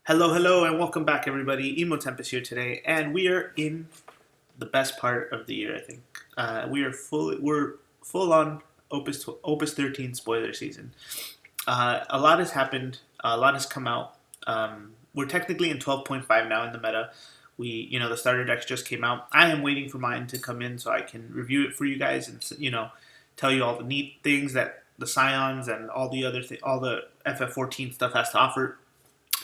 Hello, hello, and welcome back, everybody. Emo Tempest here today, and we are in the best part of the year. I think we're full on Opus 13 spoiler season. A lot has happened. A lot has come out. We're technically in 12.5 now in the meta. The starter decks just came out. I am waiting for mine to come in so I can review it for you guys and tell you all the neat things that the Scions and all the all the FF14 stuff has to offer.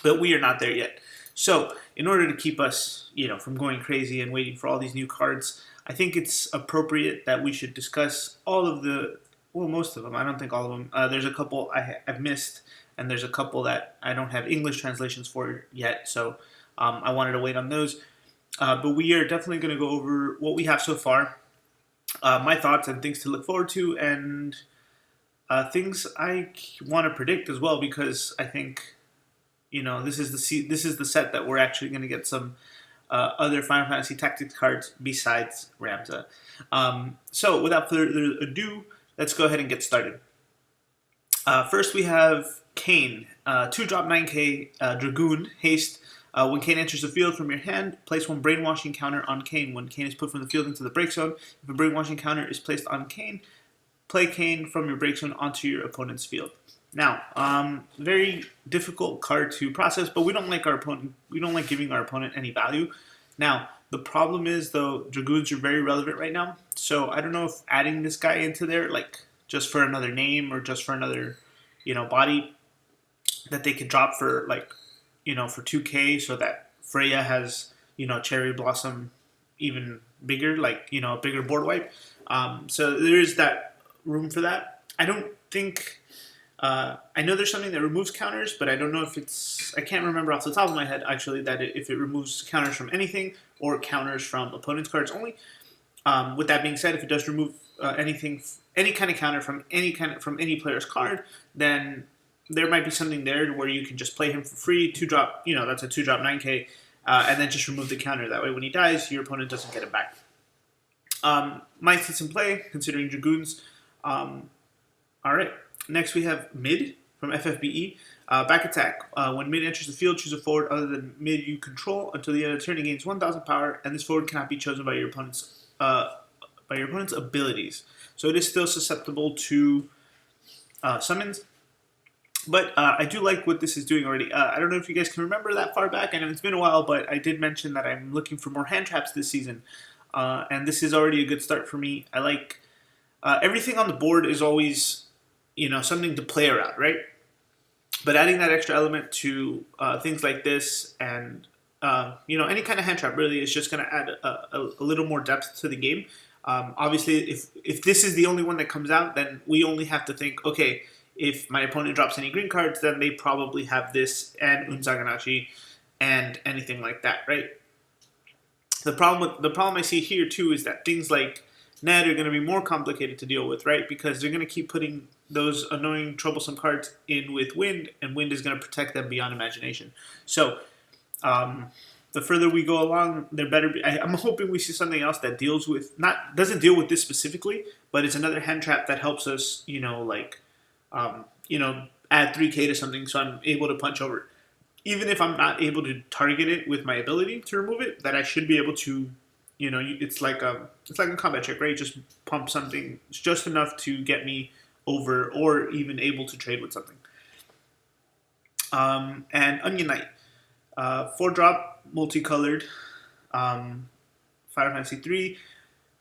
But we are not there yet. So, in order to keep us, from going crazy and waiting for all these new cards, I think it's appropriate that we should discuss most of them. I don't think all of them. There's a couple I've missed, and there's a couple that I don't have English translations for yet. So, I wanted to wait on those. But we are definitely going to go over what we have so far, my thoughts and things to look forward to, and things I want to predict as well, because I think this is the set that we're actually going to get some other Final Fantasy Tactics cards besides Ramza. So without further ado, let's go ahead and get started. First, we have Kane, 2-drop 9k Dragoon haste. When Kane enters the field from your hand, place one brainwashing counter on Kane. When Kane is put from the field into the break zone, if a brainwashing counter is placed on Kane, play Kane from your break zone onto your opponent's field. Now, very difficult card to process, but we don't like giving our opponent any value. Now, the problem is, though, Dragoons are very relevant right now, so I don't know if adding this guy into there, like, just for another name or just for another, body that they could drop for, for 2k, so that Freya has, Cherry Blossom even bigger, a bigger board wipe. So there is that room for that. I don't think... I know there's something that removes counters, but I don't know if I can't remember off the top of my head, actually, that if it removes counters from anything or counters from opponent's cards only. With that being said, if it does remove any kind of counter from any player's card, then there might be something there where you can just play him for free, 2-drop, that's a 2-drop 9k, and then just remove the counter. That way, when he dies, your opponent doesn't get it back. Might see some play, considering Dragoons. Alright. Next, we have Mid from FFBE. Back attack. When Mid enters the field, choose a forward other than Mid you control until the end of the turn. It gains 1,000 power, and this forward cannot be chosen by your opponent's abilities. So it is still susceptible to summons. But I do like what this is doing already. I don't know if you guys can remember that far back. I know it's been a while, but I did mention that I'm looking for more hand traps this season. And this is already a good start for me. I like everything on the board is always... something to play around, right? But adding that extra element to things like this and, any kind of hand trap really is just going to add a little more depth to the game. Obviously, if this is the only one that comes out, then we only have to think, okay, if my opponent drops any green cards, then they probably have this and Unzaganachi and anything like that, right? The problem I see here, too, is that things like Ned are going to be more complicated to deal with, right? Because they're going to keep putting those annoying, troublesome cards in with Wind, and Wind is going to protect them beyond imagination. So, the further we go along, there better be... I'm hoping we see something else that doesn't deal with this specifically, but it's another hand trap that helps us, add 3k to something so I'm able to punch over it. Even if I'm not able to target it with my ability to remove it, that I should be able to... it's like a combat check, right? Just pump something just enough to get me over or even able to trade with something. And Onion Knight. 4-drop, multicolored, Final Fantasy 3,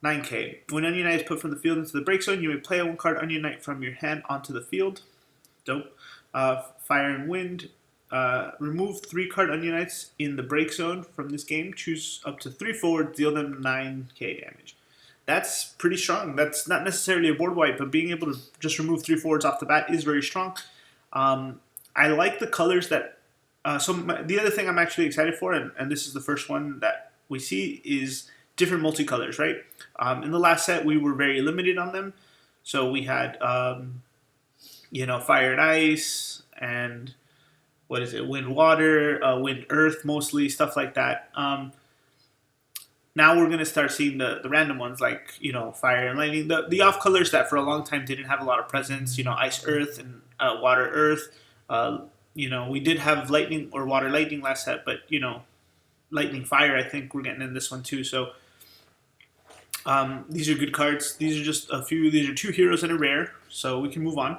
9k. When Onion Knight is put from the field into the break zone, you may play a 1-card Onion Knight from your hand onto the field. Dope. Fire and Wind. Remove 3-card Onion Knights in the break zone from this game. Choose up to 3 forwards, deal them 9k damage. That's pretty strong. That's not necessarily a board wipe, but being able to just remove 3 forwards off the bat is very strong. I like the colors that... the other thing I'm actually excited for, and this is the first one that we see, is different multicolors, right? In the last set, we were very limited on them. So we had, Fire and Ice, and... Wind, Water, Wind, Earth, mostly, stuff like that. Now we're going to start seeing the random ones like, Fire and Lightning. The off colors that for a long time didn't have a lot of presence, Ice, Earth, and Water, Earth. we did have lightning or water lightning last set, but lightning fire. I think we're getting in this one too. So these are good cards. These are just a few. These are 2 heroes and a rare, so we can move on.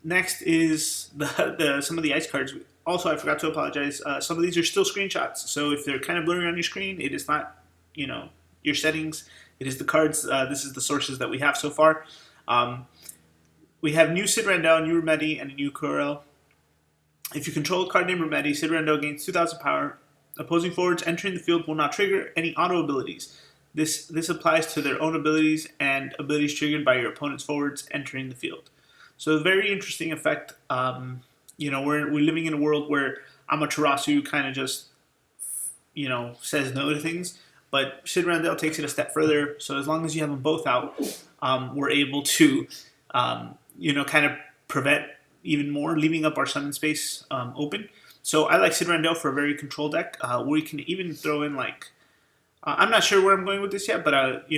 Next is the some of the ice cards. Also, I forgot to apologize. Some of these are still screenshots, so if they're kind of blurry on your screen, it is not your settings. It is the cards. This is the sources that we have so far. We have new Sid Randell, new Remedy, and a new Corel. If you control a card named Remedy, Sid Randell gains 2,000 power. Opposing forwards entering the field will not trigger any auto abilities. This applies to their own abilities and abilities triggered by your opponent's forwards entering the field. So a very interesting effect. We're living in a world where Amaterasu kind of just says no to things, but Sid Randell takes it a step further. So as long as you have them both out, we're able to kind of prevent even more, leaving up our summon space open. So I like Sid Randell for a very control deck. We can even throw in I'm not sure where I'm going with this yet, but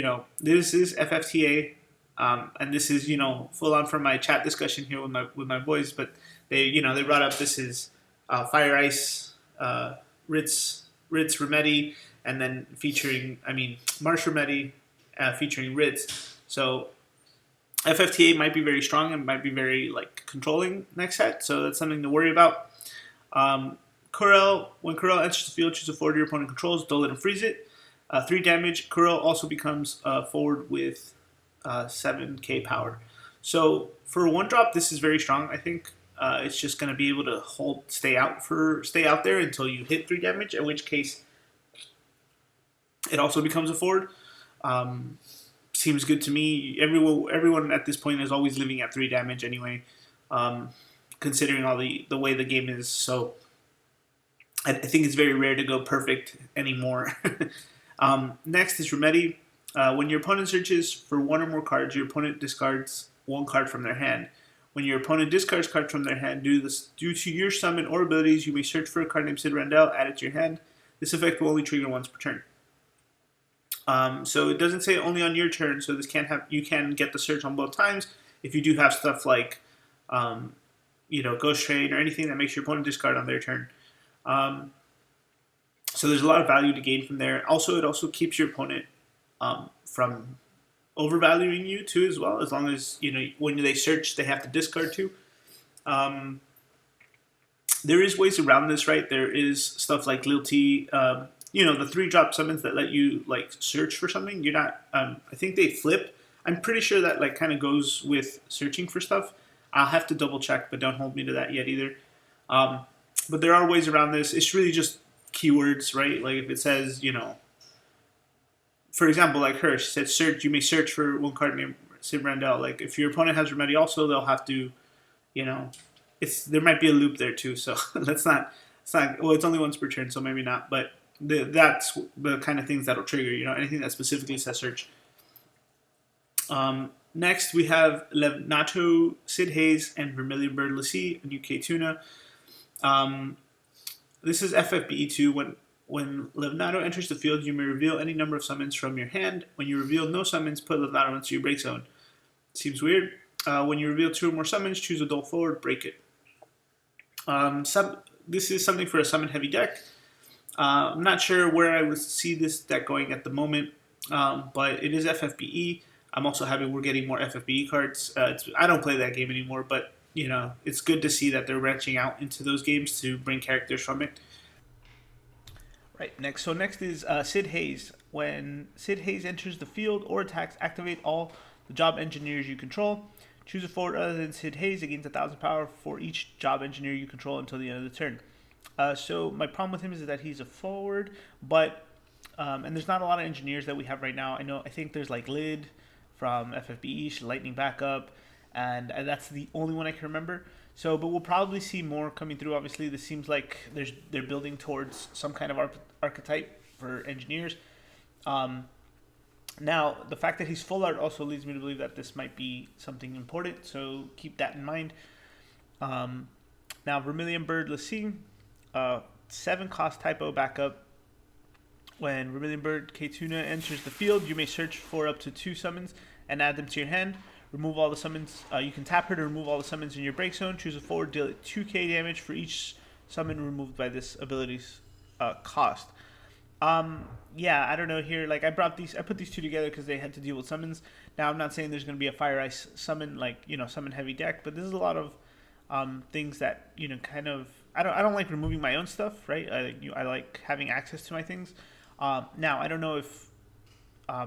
this is FFTA, and this is full on from my chat discussion here with my boys. But they brought up this is Fire Ice, Ritz Remedy, and then featuring Marsh Remedy, featuring Ritz. So FFTA might be very strong and might be very controlling next set, so that's something to worry about. Corel, when Corel enters the field, choose a forward your opponent controls, don't let him freeze it. 3 damage. Corel also becomes forward with 7k power. So for 1-drop, this is very strong. I think it's just going to be able to stay out there until you hit 3 damage, in which case it also becomes a forward. Seems good to me. Everyone at this point is always living at 3 damage anyway, considering all the way the game is. So I think it's very rare to go perfect anymore. Next is Remedy. When your opponent searches for 1 or more cards, your opponent discards 1 card from their hand. When your opponent discards cards from their hand, due to your summon or abilities, you may search for a card named Sid Randell, add it to your hand. This effect will only trigger once per turn. So it doesn't say only on your turn, so you can get the search on both times if you do have stuff like Ghost Train or anything that makes your opponent discard on their turn. So there's a lot of value to gain from there. Also, it also keeps your opponent from overvaluing you too, as well. As long as when they search, they have to discard too. There is ways around this, right? There is stuff like Lil T. The 3-drop summons that let you search for something. You're not. I think they flip. I'm pretty sure that kind of goes with searching for stuff. I'll have to double check, but don't hold me to that yet either. But there are ways around this. It's really just keywords, right? Like if it says, for example, like her, she said search. You may search for 1 card named Sid Randell. Like if your opponent has Remedy, also they'll have to, there might be a loop there too. So that's not. It's not. Well, it's only once per turn, so maybe not. But that's the kind of things that'll trigger, anything that specifically says search. Next, we have Levnato, Sid Hayes, and Vermilion Bird Lassie, a new K Tuna. This is FFBE2. When Levnato enters the field, you may reveal any number of summons from your hand. When you reveal no summons, put Levnato into your break zone. Seems weird. When you reveal 2 or more summons, choose a dull forward, break it. This is something for a summon-heavy deck. I'm not sure where I would see this deck going at the moment, but it is FFBE. I'm also happy we're getting more FFBE cards. I don't play that game anymore, but it's good to see that they're branching out into those games to bring characters from it. Right, next is Sid Hayes. When Sid Hayes enters the field or attacks, activate all the job engineers you control. Choose a forward other than Sid Hayes. It gains 1,000 power for each job engineer you control until the end of the turn. So my problem with him is that he's a forward, but and there's not a lot of engineers that we have right now. I think there's Lid from FFBE, Lightning Backup, and that's the only one I can remember. So, but we'll probably see more coming through. Obviously, this seems like they're building towards some kind of archetype for engineers. Now, the fact that he's full art also leads me to believe that this might be something important. So keep that in mind. Now, Vermilion Bird Lassie. 7-cost typo backup. When Vermilion Bird K Tuna enters the field, you may search for up to 2 summons and add them to your hand. remove all the summons. You can tap her to remove all the summons in your break zone. Choose a forward, deal 2k damage for each summon removed by this ability's cost. Yeah, I don't know here. Like I put these two together because they had to deal with summons. Now I'm not saying there's going to be a fire ice summon, like summon heavy deck, but this is a lot of things that kind of I don't like removing my own stuff, right? I like having access to my things. Now I don't know if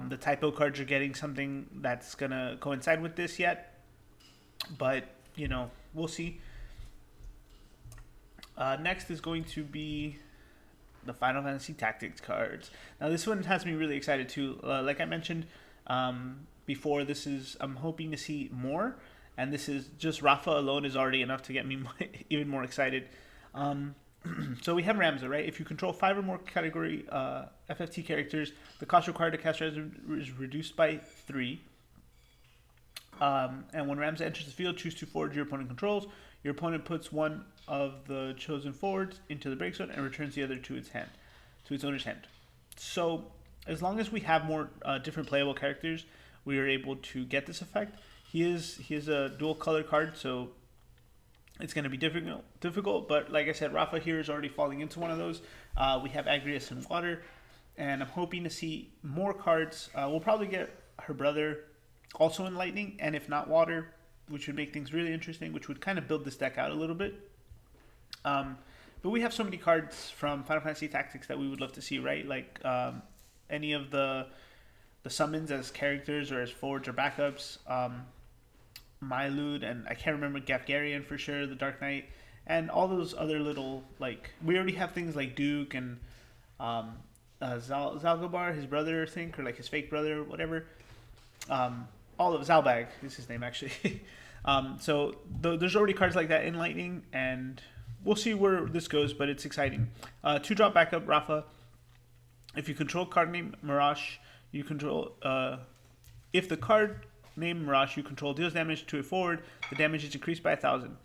the typo cards are getting something that's gonna coincide with this yet, but we'll see. Next is going to be the Final Fantasy Tactics cards. Now this one has me really excited too. Like I mentioned before, I'm hoping to see more, and this is just Rafa alone is already enough to get me even more excited. So we have Ramza, right? If you control 5 or more category FFT characters, the cost required to cast Ramza is reduced by 3. And when Ramza enters the field, choose 2 forwards your opponent controls. Your opponent puts one of the chosen forwards into the break zone and returns the other to its owner's hand. So as long as we have more different playable characters, we are able to get this effect. He is a dual color card, so it's going to be difficult. But like I said, Rafa here is already falling into one of those. We have Agrias and Water, and I'm hoping to see more cards. We'll probably get her brother also in Lightning, and if not Water, which would make things really interesting, which would kind of build this deck out a little bit. But we have so many cards from Final Fantasy Tactics that we would love to see, right? Like any of the summons as characters or as forwards or backups. Mylude, and I can't remember Gafgarian for sure, the Dark Knight, and all those other little, like, we already have things like Duke and Zalgabar, his brother, I think, or like his fake brother, whatever. All of Zalbag is his name, actually. So there's already cards like that in Lightning, and we'll see where this goes, but it's exciting. 2-drop backup, Rafa. If you control card name Mirage, you control, if the card name Mirage you control deals damage to a forward, the damage is increased by 1,000.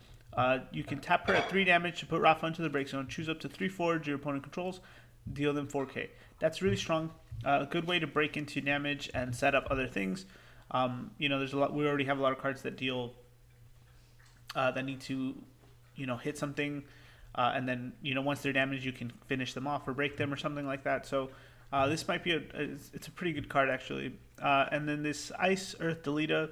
You can tap her at 3 damage to put Rafa into the break zone. Choose up to 3 forwards your opponent controls, deal them 4k. That's really strong. A good way to break into damage and set up other things. There's a lot. We already have a lot of cards that deal that need to, hit something, and then once they're damaged, you can finish them off or break them or something like that. So this might be it's a pretty good card actually. And then this Ice Earth Delita.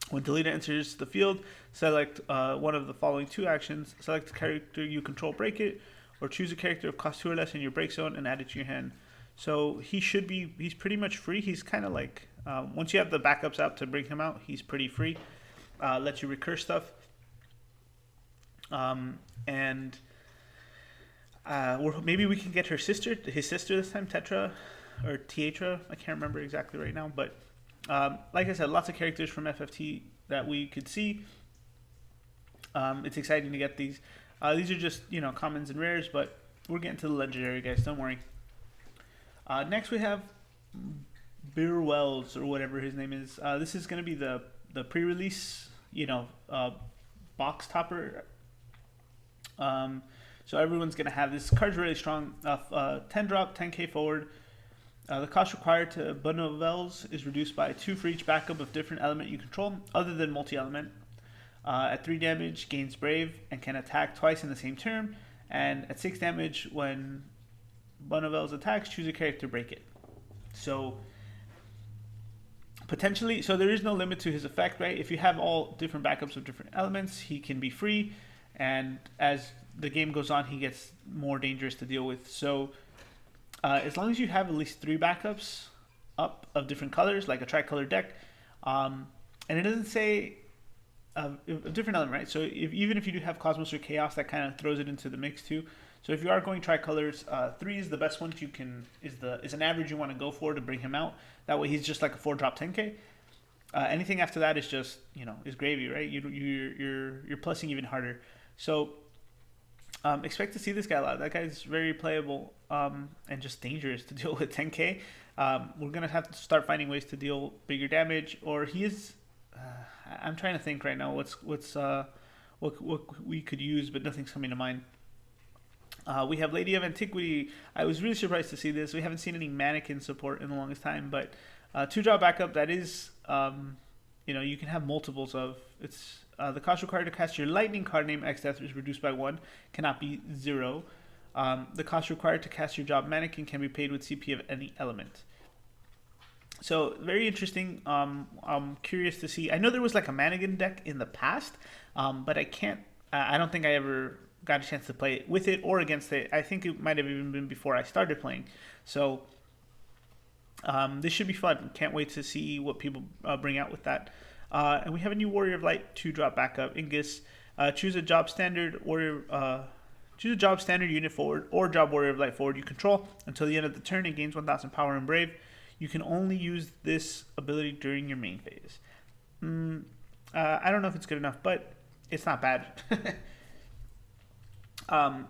When Delita enters the field, select one of the following 2 actions. Select the character you control, break it, or choose a character of cost 2 or less in your break zone and add it to your hand. So he's pretty much free. He's kind of like, once you have the backups out to bring him out, he's pretty free. Lets you recur stuff. And maybe we can get his sister this time, Tetra or Teatra. I can't remember exactly right now, but like I said, lots of characters from FFT that we could see. It's exciting to get these. These are just commons and rares, but we're getting to the legendary guys. Don't worry. Next we have Beer Wells or whatever his name is. This is going to be the pre-release box topper. So everyone's going to have this. Card's really strong. 10 drop, 10k forward. The cost required to Bonavels is reduced by 2 for each backup of different element you control, other than multi-element. At 3 damage, gains Brave and can attack twice in the same turn. And at 6 damage, when Bonavels attacks, choose a character, break it. So potentially, there is no limit to his effect, right? If you have all different backups of different elements, he can be free. And as the game goes on, he gets more dangerous to deal with. So as long as you have at least 3 backups up of different colors, like a tricolor deck, and it doesn't say a different element, right? So even if you do have Cosmos or Chaos, that kind of throws it into the mix too. So if you are going tricolors, 3 is the best one is an average you want to go for to bring him out. That way he's just like a 4-drop 10k. Anything after that is just is gravy, right? You're plussing even harder. So expect to see this guy a lot. That guy's very playable and just dangerous to deal with 10k. We're gonna have to start finding ways to deal bigger damage, or he is. I'm trying to think right now what we could use, but nothing's coming to mind. We have Lady of Antiquity. I was really surprised to see this. We haven't seen any mannequin support in the longest time, but 2-drop backup that is you can have multiples of it's. The cost required to cast your lightning card named X Death is reduced by 1, cannot be 0. The cost required to cast your job mannequin can be paid with CP of any element. So very interesting. I'm curious to see. I know there was like a mannequin deck in the past, but I can't. I don't think I ever got a chance to play it with it or against it. I think it might have even been before I started playing. So this should be fun. Can't wait to see what people bring out with that. And we have a new Warrior of Light 2-drop backup. Ingus, choose a job standard warrior. Choose a job standard unit forward or job Warrior of Light forward you control until the end of the turn. It gains 1,000 power and brave. You can only use this ability during your main phase. I don't know if it's good enough, but it's not bad. I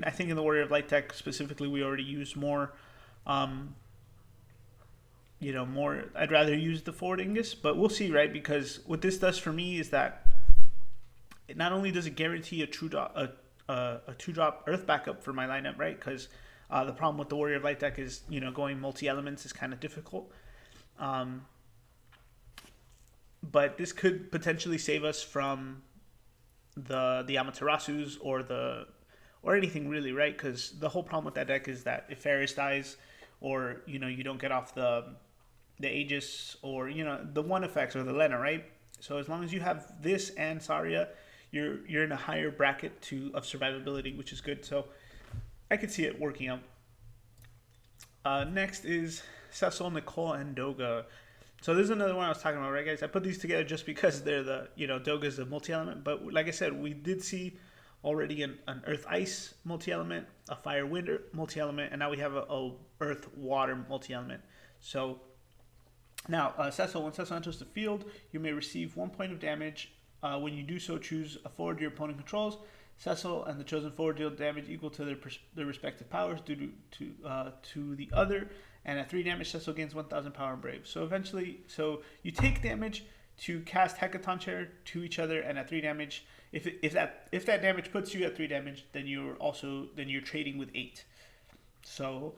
think in the Warrior of Light deck specifically, we already use more. More. I'd rather use the forward Ingus, but we'll see, right? Because what this does for me is that it not only does it guarantee a 2-drop Earth backup for my lineup, right? Because the problem with the Warrior of Light deck is, going multi-elements is kind of difficult. But this could potentially save us from the Amaterasus or anything really, right? Because the whole problem with that deck is that if Ferris dies, or you don't get off the Aegis, or the one effects or the Lena, right? So as long as you have this and Saria, you're in a higher bracket of survivability, which is good. So I could see it working out. Next is Cecil, Nicole, and Doga. So this is another one I was talking about, right, guys? I put these together just because they're Doga's a multi-element. But like I said, we did see already an Earth-Ice multi-element, a Fire-Wind multi-element, and now we have a Earth-Water multi-element. So now, Cecil, when Cecil enters the field, you may receive 1 point of damage. When you do so, choose a forward your opponent controls. Cecil and the chosen forward deal damage equal to their respective powers due to the other. And at 3 damage, Cecil gains 1,000 power and brave. So eventually, you take damage to cast Hecaton Chair to each other, and at 3 damage, if that damage puts you at 3 damage, then you're trading with 8. So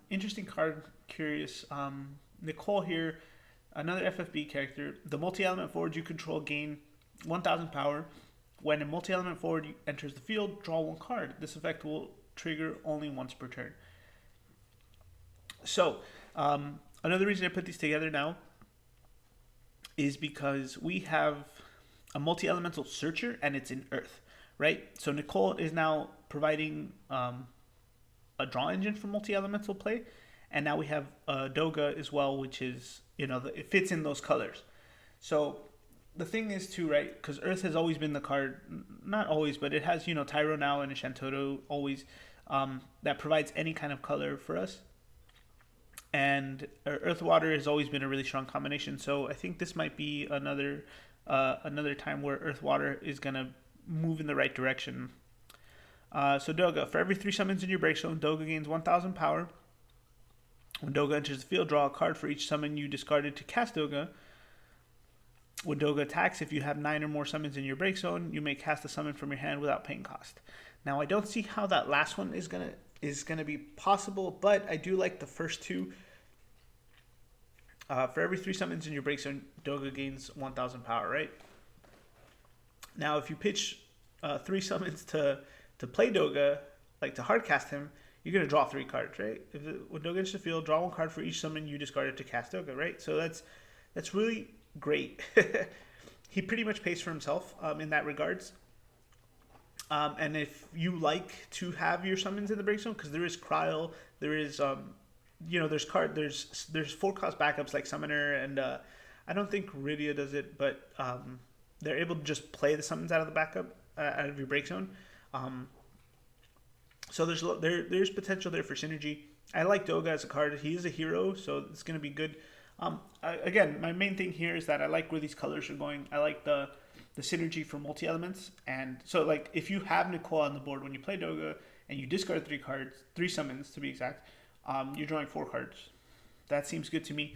interesting card. Curious. Nicole here, another FFB character. The multi-element forward you control gain 1,000 power. When a multi-element forward enters the field, draw 1 card. This effect will trigger only once per turn. So, another reason I put these together now is because we have a multi-elemental searcher and it's in Earth, right? So Nicole is now providing a draw engine for multi-elemental play, and now we have Doga as well, which is, it fits in those colors. So the thing is too, right, because Earth has always been the card, not always, but it has, Tyro now and a Shantoto always, that provides any kind of color for us. And Earth Water has always been a really strong combination, so I think this might be another time where Earth Water is gonna move in the right direction. So Doga, for every 3 summons in your break zone, Doga gains 1,000 power. When Doga enters the field, draw a card for each summon you discarded to cast Doga. When Doga attacks, if you have 9 or more summons in your break zone, you may cast a summon from your hand without paying cost. Now I don't see how that last one is gonna be possible, but I do like the first 2. For every 3 summons in your break zone, Doga gains 1,000 power, right? Now, if you pitch 3 summons to play Doga, like to hardcast him, you're going to draw 3 cards, right? When Doga enters the field, draw 1 card for each summon you discarded to cast Doga, right? So that's really great. He pretty much pays for himself in that regards. And if you like to have your summons in the break zone, because there is Cryle, there is there's 4-cost backups like Summoner, and I don't think Rydia does it, but they're able to just play the summons out of the backup, out of your break zone. So there's potential there for synergy. I like Doga as a card. He is a hero, so it's going to be good. Again, my main thing here is that I like where these colors are going. I like the synergy for multi-elements. And so, like, if you have Nicole on the board when you play Doga and you discard 3 cards, 3 summons to be exact, you're drawing 4 cards. That seems good to me.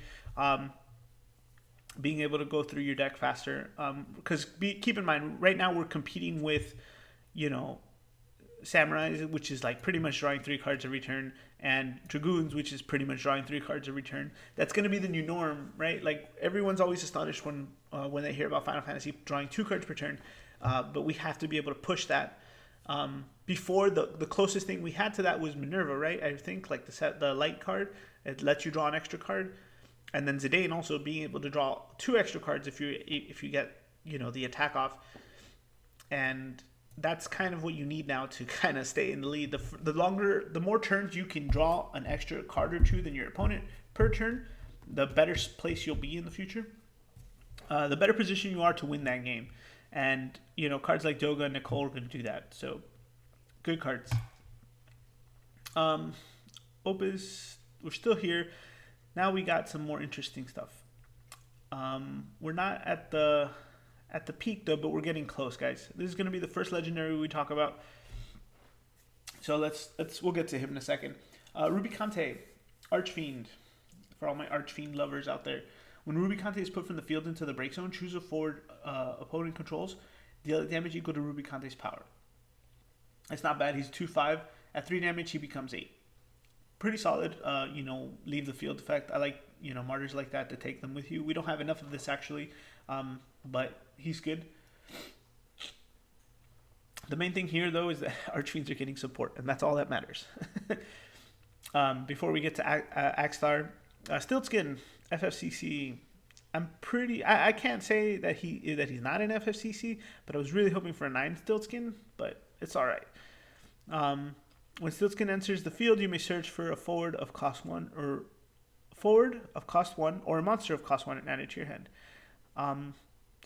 Being able to go through your deck faster. Because keep in mind, right now we're competing with, Samurais, which is like pretty much drawing 3 cards every turn, and Dragoons, which is pretty much drawing 3 cards every turn. That's going to be the new norm, right? Like everyone's always astonished when they hear about Final Fantasy drawing 2 cards per turn, but we have to be able to push that. Before the closest thing we had to that was Minerva, right? I think like the light card, it lets you draw an extra card, and then Zidane also being able to draw 2 extra cards if you get the attack off, and that's kind of what you need now to kind of stay in the lead. The more turns you can draw an extra card or 2 than your opponent per turn, the better place you'll be in the future. The better position you are to win that game. And, cards like Doga and Nicole are going to do that. So, good cards. Opus, we're still here. Now we got some more interesting stuff. We're not at the peak though, but we're getting close, guys. This is going to be the first legendary we talk about. So we'll get to him in a second. Ruby Kante, Archfiend, for all my Archfiend lovers out there. When Ruby Kante is put from the field into the break zone, choose a forward opponent controls. Deal damage equal to Ruby Kante's power. It's not bad. He's 2/5. At 3 damage, he becomes 8. Pretty solid. Leave the field effect. I like martyrs like that to take them with you. We don't have enough of this actually, but he's good. The main thing here though is that Archfiends are getting support, and that's all that matters. Before we get to Axstar, Stiltskin, FFCC. I can't say that he's not in FFCC, but I was really hoping for a 9 Stiltskin, but it's all right. When Stiltskin enters the field, you may search for a forward of cost 1 or a monster of cost 1 and add it to your hand.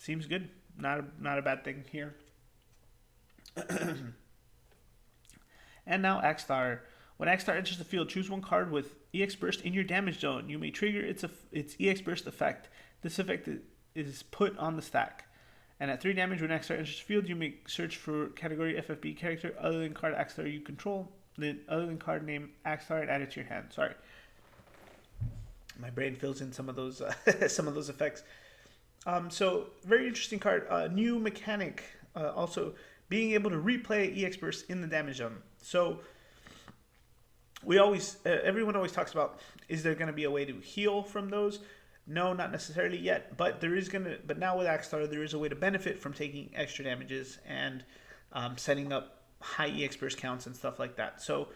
Seems good. Not a bad thing here. And now Axstar. When Axstar enters the field, choose 1 card with EX Burst in your damage zone. You may trigger its EX Burst effect. This effect is put on the stack. And at 3 damage, when Axstar enters the field, you may search for category FFB character other than card Axstar you control, other than card name Axstar, and add it to your hand. Sorry, my brain fills in some of those effects. So very interesting card. New mechanic. Also being able to replay EX Burst in the damage zone. So everyone always talks about, is there going to be a way to heal from those? No, not necessarily yet, but but now with Axstar, there is a way to benefit from taking extra damages and setting up high EX Burst counts and stuff like that. So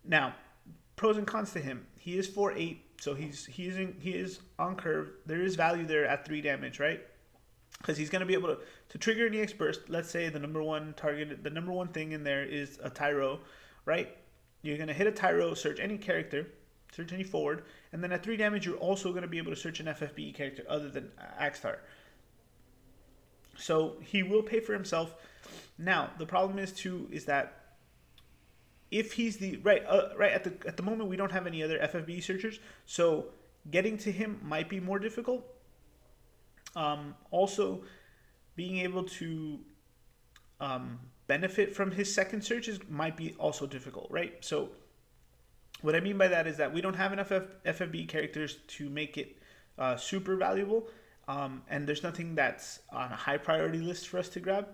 now, pros and cons to him. He is 4/8, so he is on curve. There is value there at 3 damage, right? Because he's going to be able to trigger an EX Burst. Let's say the number one thing in there is a Tyro, right? You're going to hit a Tyro, search any character, search any forward, and then at 3 damage, you're also going to be able to search an FFB character other than Axstar. So he will pay for himself. Now the problem is that if he's at the moment we don't have any other FFB searchers, so getting to him might be more difficult. Also, being able to benefit from his second searches might be also difficult, right? So what I mean by that is that we don't have enough FFB characters to make it super valuable, and there's nothing that's on a high priority list for us to grab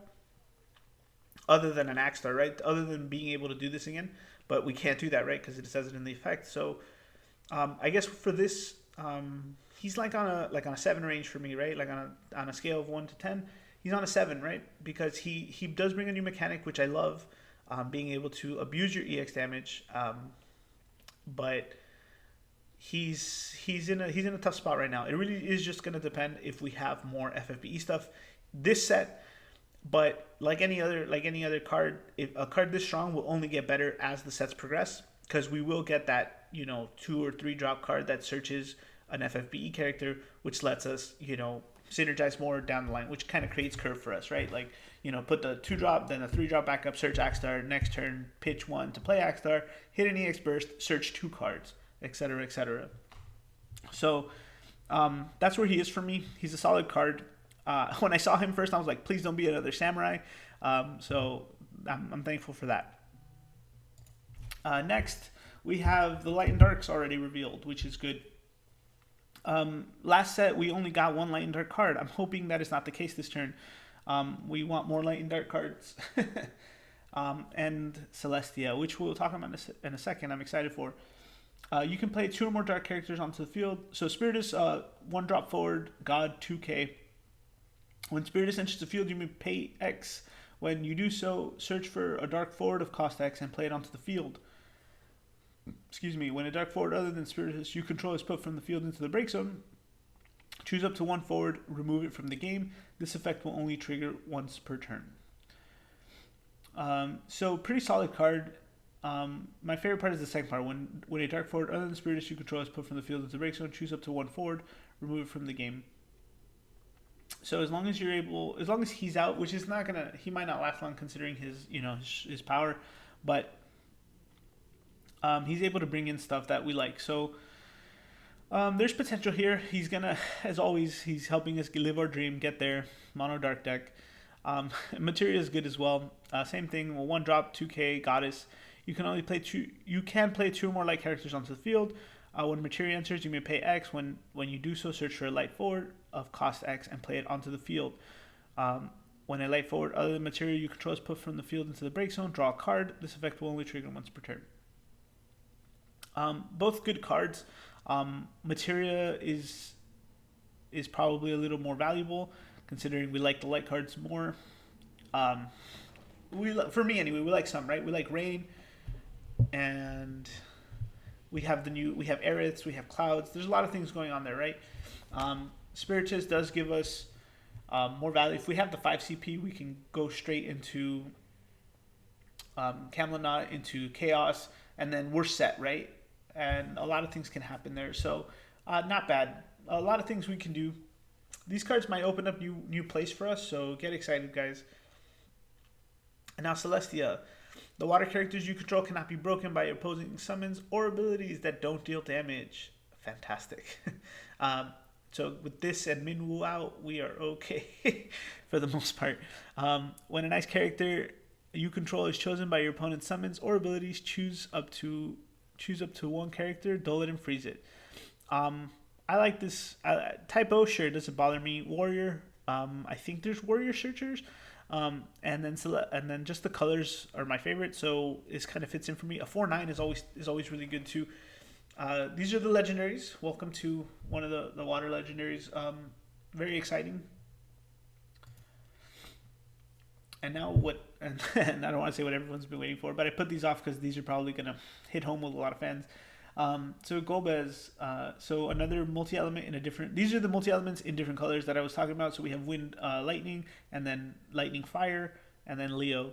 other than an Axstar, right? Other than being able to do this again, but we can't do that, right? Because it says it in the effect. So I guess for this, he's like on a 7 range for me, right? Like on a scale of 1 to 10, he's on a 7, right? Because he does bring a new mechanic, which I love, being able to abuse your EX damage. But he's in a tough spot right now. It really is just going to depend if we have more FFBE stuff this set. But like any other card, if a card this strong will only get better as the sets progress, because we will get that 2 or 3 drop card that searches an FFBE character, which lets us synergize more down the line, which kind of creates curve for us, right? Like put the 2 drop, then a 3 drop backup, search Axstar, next turn pitch 1 to play Axstar, hit an EX burst, search 2 cards, etc., etc. So that's where he is for me. He's a solid card. When I saw him first, I was like, please don't be another samurai. So I'm thankful for that. Next, we have the Light and Darks already revealed, which is good. Last set, we only got 1 Light and Dark card. I'm hoping that is not the case this turn. We want more Light and Dark cards. and Celestia, which we'll talk about in a second. I'm excited for. You can play 2 or more dark characters onto the field. So Spiritus, 1 drop forward, God 2k. When Spiritus enters the field, you may pay X. When you do so, search for a dark forward of cost X and play it onto the field. Excuse me. When a dark forward other than Spiritus you control is put from the field into the break zone, choose up to 1 forward, remove it from the game. This effect will only trigger once per turn. So pretty solid card. My favorite part is the second part. When a dark forward other than Spiritus you control is put from the field into the break zone, choose up to 1 forward, remove it from the game. So as long as he's out, which is not gonna, he might not last long considering his power, but he's able to bring in stuff that we like. So there's potential here. He's gonna, as always, he's helping us live our dream, get there. Mono dark deck. Materia is good as well. Same thing. Well, 1 drop, 2k, Goddess. You can play 2 or more light characters onto the field. When Materia enters, you may pay X. When you do so, search for a light forward of cost X and play it onto the field. When a light forward other than Materia you control is put from the field into the break zone, draw a card. This effect will only trigger once per turn. Both good cards. Materia is probably a little more valuable considering we like the light cards more. For me anyway, we like some, right? We like Rain, and we have Aeriths, we have Clouds. There's a lot of things going on there, right? Spiritus does give us more value. If we have the 5 CP, we can go straight into Camelot, into Chaos, and then we're set, right? And a lot of things can happen there. So not bad. A lot of things we can do. These cards might open up new plays for us, so get excited, guys. And now Celestia. The water characters you control cannot be broken by opposing summons or abilities that don't deal damage. Fantastic. So with this and Minwoo out, we are okay for the most part. When a nice character you control is chosen by your opponent's summons or abilities, choose up to 1 character, dull it and freeze it. I like this. Type O, sure, doesn't bother me. Warrior, I think there's Warrior Searchers. And then just the colors are my favorite, so this kind of fits in for me. A 4/9 is always really good too. These are the Legendaries. Welcome to one of the water Legendaries. Very exciting. And now and I don't want to say what everyone's been waiting for, but I put these off because these are probably gonna hit home with a lot of fans. So Golbez, so another multi-element in a different. These are the multi-elements in different colors that I was talking about. So we have Wind, Lightning, and then Lightning, Fire, and then Leo.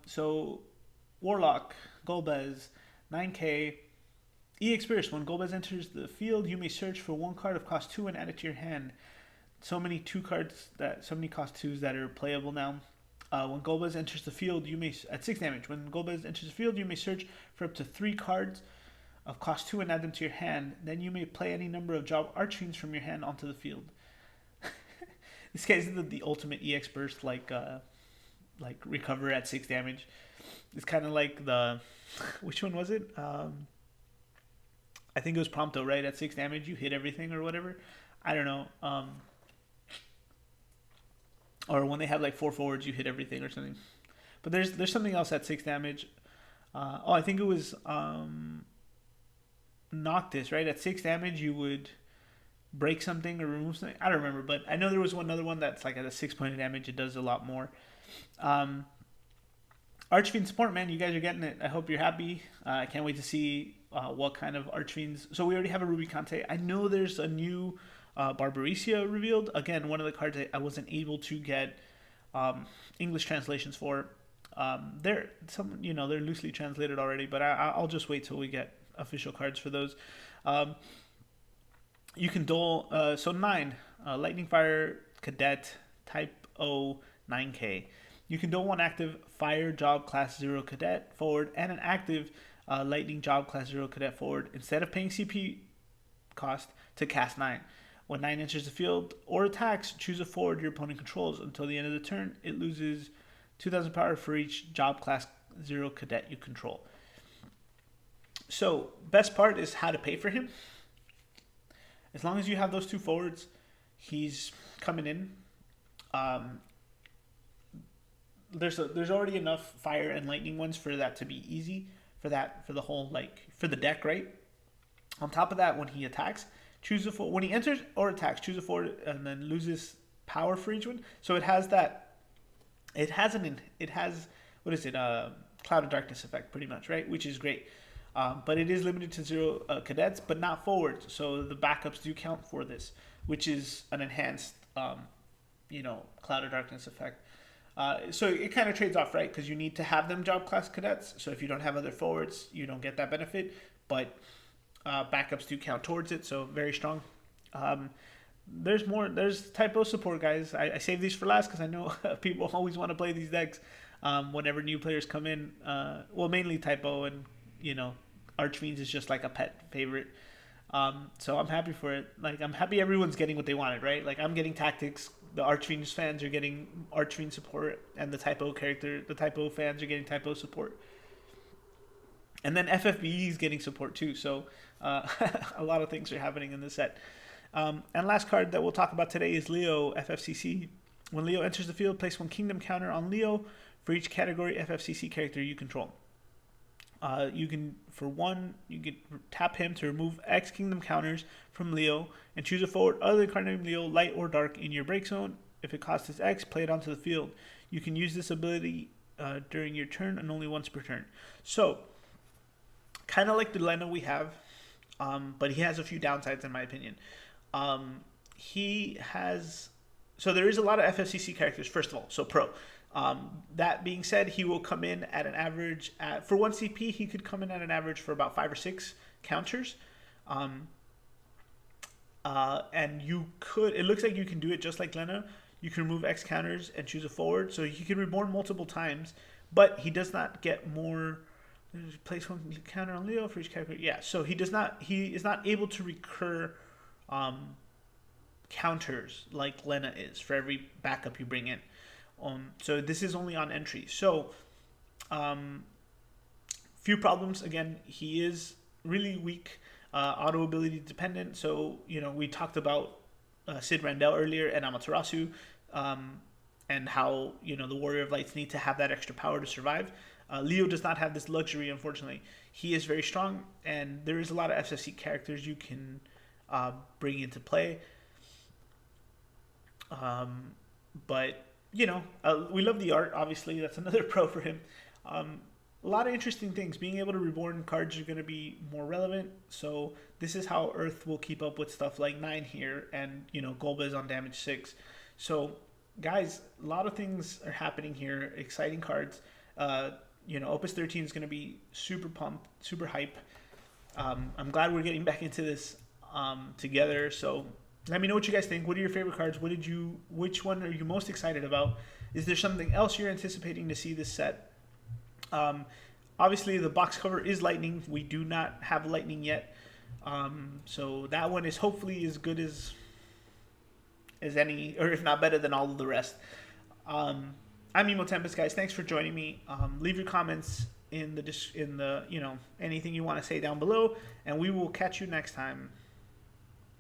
So Warlock, Golbez, 9k. EX Burst. When Golbez enters the field, you may search for 1 card of cost 2 and add it to your hand. So many cost 2s that are playable now. When Golbez enters the field, you may at 6 damage. When Golbez enters the field, you may search for up to 3 cards of cost 2 and add them to your hand. Then you may play any number of job Archfiends from your hand onto the field. This guy's the ultimate EX burst, like recover at 6 damage. It's kind of like the which one was it? I think it was Prompto, right? At 6 damage, you hit everything or whatever. I don't know. Or when they have like 4 forwards, you hit everything or something. But there's something else at 6 damage. I think it was Noctis, right? At 6 damage, you would break something or remove something. I don't remember, but I know there was another one that's like at a 6 point of damage. It does a lot more. Archfiend support, man, you guys are getting it. I hope you're happy. I can't wait to see what kind of Archfiends. So we already have a Ruby Kante. I know there's a new Barbarecia revealed. Again, one of the cards I wasn't able to get English translations for. They're loosely translated already, but I'll just wait till we get official cards for those. You can duel. So 9 Lightning Fire Cadet Type O 9k. You can duel 1 active Fire Job Class 0 Cadet forward and an active Lightning Job Class 0 Cadet forward instead of paying CP cost to cast 9. When 9 enters the field or attacks, choose a forward your opponent controls. Until the end of the turn, it loses 2,000 power for each Job Class 0 Cadet you control. So, best part is how to pay for him. As long as you have those 2 forwards, he's coming in. there's already enough fire and lightning ones for that to be easy for the whole for the deck, right? On top of that, when he attacks, choose a forward. When he enters or attacks, choose a forward and then loses power for each one. So it has that. It has what is it? Cloud of Darkness effect, pretty much, right? Which is great. But it is limited to 0 cadets, but not forwards. So the backups do count for this, which is an enhanced, Cloud of Darkness effect. So it kind of trades off, right? Because you need to have them job class cadets. So if you don't have other forwards, you don't get that benefit. But backups do count towards it. So very strong. There's more. There's typo support, guys. I save these for last because I know people always want to play these decks whenever new players come in. Mainly typo and Archfiends is just like a pet favorite. So I'm happy for it. Like I'm happy everyone's getting what they wanted, right? Like I'm getting tactics. The Archfiends fans are getting Archfiend support, and the typo fans are getting typo support. And then FFBE is getting support too. So a lot of things are happening in this set. And last card that we'll talk about today is Leo FFCC. When Leo enters the field, place one Kingdom counter on Leo for each category FFCC character you control. You can tap him to remove X Kingdom counters from Leo and choose a forward other than card named Leo, light or dark, in your break zone. If it costs us X, play it onto the field. You can use this ability during your turn and only once per turn. So, kind of like the Lena we have, but he has a few downsides in my opinion. So there is a lot of FFCC characters, first of all, so pro. That being said, he will come in at an average, for 1 CP, he could come in at an average for about 5 or 6 counters. And it looks like you can do it just like Lena. You can remove X counters and choose a forward, so he can reborn multiple times, but he does not get more. Place one counter on Leo for each character. Yeah, so he is not able to recur counters like Lena is for every backup you bring in. So this is only on entry. So few problems. Again, he is really weak, auto ability dependent. So we talked about Sid Randell earlier and Amaterasu, and how the Warrior of Lights need to have that extra power to survive. Leo does not have this luxury, unfortunately. He is very strong, and there is a lot of FFC characters you can bring into play. But we love the art. Obviously, that's another pro for him. A lot of interesting things. Being able to reborn cards are going to be more relevant. So this is how Earth will keep up with stuff like 9 here, and Golba is on damage 6. So guys, a lot of things are happening here. Exciting cards. Opus 13 is going to be super pumped, super hype. I'm glad we're getting back into this together. So let me know what you guys think. What are your favorite cards? Which one are you most excited about? Is there something else you're anticipating to see this set? Obviously, the box cover is Lightning. We do not have Lightning yet. So that one is hopefully as good as any, or if not better than all of the rest. I'm Emo Tempest, guys. Thanks for joining me. Leave your comments in the anything you want to say down below, and we will catch you next time.